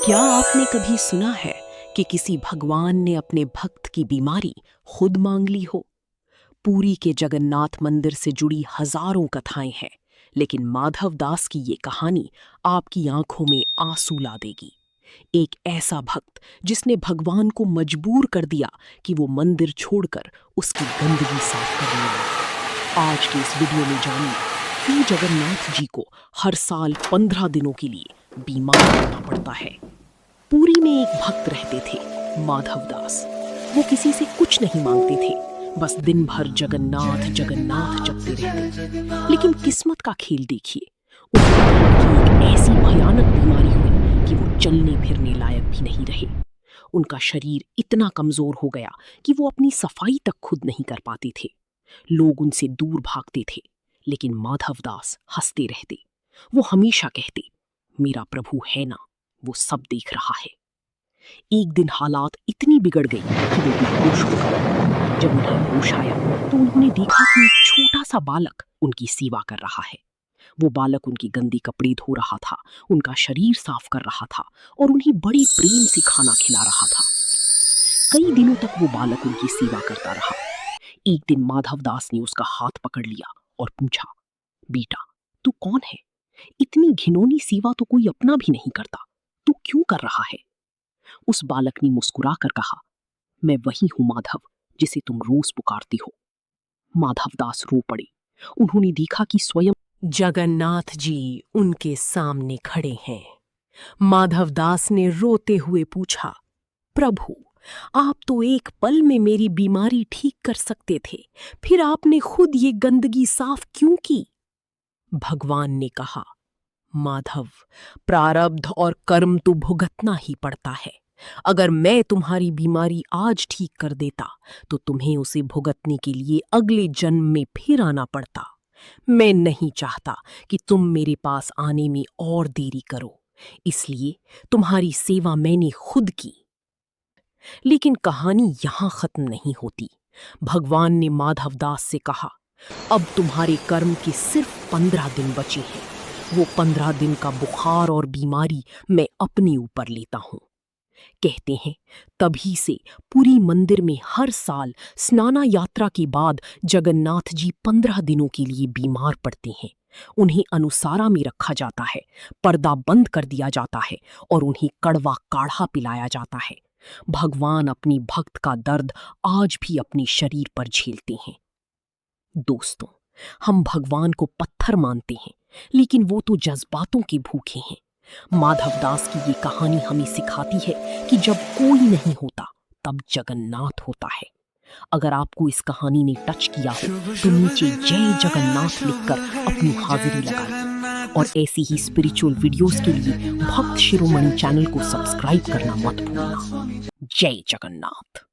क्या आपने कभी सुना है कि किसी भगवान ने अपने भक्त की बीमारी खुद मांग ली हो? पुरी के जगन्नाथ मंदिर से जुड़ी हजारों कथाएं हैं, लेकिन माधव दास की ये कहानी आपकी आंखों में आंसू ला देगी। एक ऐसा भक्त जिसने भगवान को मजबूर कर दिया कि वो मंदिर छोड़कर उसकी गंदगी साफ करने लगे। आज के इस वीडियो में जानिए क्यों जगन्नाथ जी को हर साल 15 दिनों के लिए बीमार होना पड़ता है। पुरी में एक भक्त रहते थे, माधव दास। वो किसी से कुछ नहीं मांगते थे, बस दिन भर जगन्नाथ जगन्नाथ जपते रहते। लेकिन किस्मत का खेल देखिए, उनकी एक ऐसी भयानक बीमारी हुई कि वो चलने फिरने लायक भी नहीं रहे। उनका शरीर इतना कमजोर हो गया कि वो अपनी सफाई तक खुद नहीं कर पाते थे। लोग उनसे दूर भागते थे, लेकिन माधव दास हंसते रहते। वो हमेशा कहते, मेरा प्रभु है ना, वो सब देख रहा है। एक दिन हालात इतनी बिगड़ गई कि वो बेहोश हो गए। जब उन्हें होश आया तो उन्होंने देखा कि एक छोटा सा बालक उनकी सेवा कर रहा है। वो बालक उनकी गंदी कपड़े धो रहा था, उनका शरीर साफ कर रहा था और उन्हें बड़ी प्रेम से खाना खिला रहा था। कई दिनों तक वो बालक उनकी सेवा करता रहा। एक दिन माधव दास ने उसका हाथ पकड़ लिया और पूछा, बेटा, तू कौन है? इतनी घिनौनी सेवा तो कोई अपना भी नहीं करता, तू क्यों कर रहा है? उस बालक ने मुस्कुरा कर कहा, मैं वही हूं माधव, जिसे तुम रोज पुकारती हो। माधव दास रो पड़े। उन्होंने देखा कि स्वयं जगन्नाथ जी उनके सामने खड़े हैं। माधव दास ने रोते हुए पूछा, प्रभु, आप तो एक पल में मेरी बीमारी ठीक कर सकते थे, फिर आपने खुद ये गंदगी साफ क्यों की? भगवान ने कहा, माधव, प्रारब्ध और कर्म तो भुगतना ही पड़ता है। अगर मैं तुम्हारी बीमारी आज ठीक कर देता तो तुम्हें उसे भुगतने के लिए अगले जन्म में फिर आना पड़ता। मैं नहीं चाहता कि तुम मेरे पास आने में और देरी करो, इसलिए तुम्हारी सेवा मैंने खुद की। लेकिन कहानी यहां खत्म नहीं होती। भगवान ने माधव दास से कहा, अब तुम्हारे कर्म के सिर्फ 15 दिन बचे हैं। वो 15 दिन का बुखार और बीमारी मैं अपने ऊपर लेता हूं। कहते हैं तभी से पुरी मंदिर में हर साल स्नाना यात्रा के बाद जगन्नाथ जी 15 दिनों के लिए बीमार पड़ते हैं। उन्हें अनुसारा में रखा जाता है, पर्दा बंद कर दिया जाता है और उन्हें कड़वा काढ़ा पिलाया जाता है। भगवान अपनी भक्त का दर्द आज भी अपने शरीर पर झेलते हैं। दोस्तों, हम भगवान को पत्थर मानते हैं, लेकिन वो तो जज्बातों के भूखे हैं। माधव दास की ये कहानी हमें सिखाती है कि जब कोई नहीं होता तब जगन्नाथ होता है। अगर आपको इस कहानी ने टच किया हो तो नीचे जय जगन्नाथ लिखकर अपनी हाजिरी लगाइए और ऐसी ही स्पिरिचुअल वीडियोस के लिए भक्त शिरोमणि चैनल को सब्सक्राइब करना मत भूलना। जय जगन्नाथ।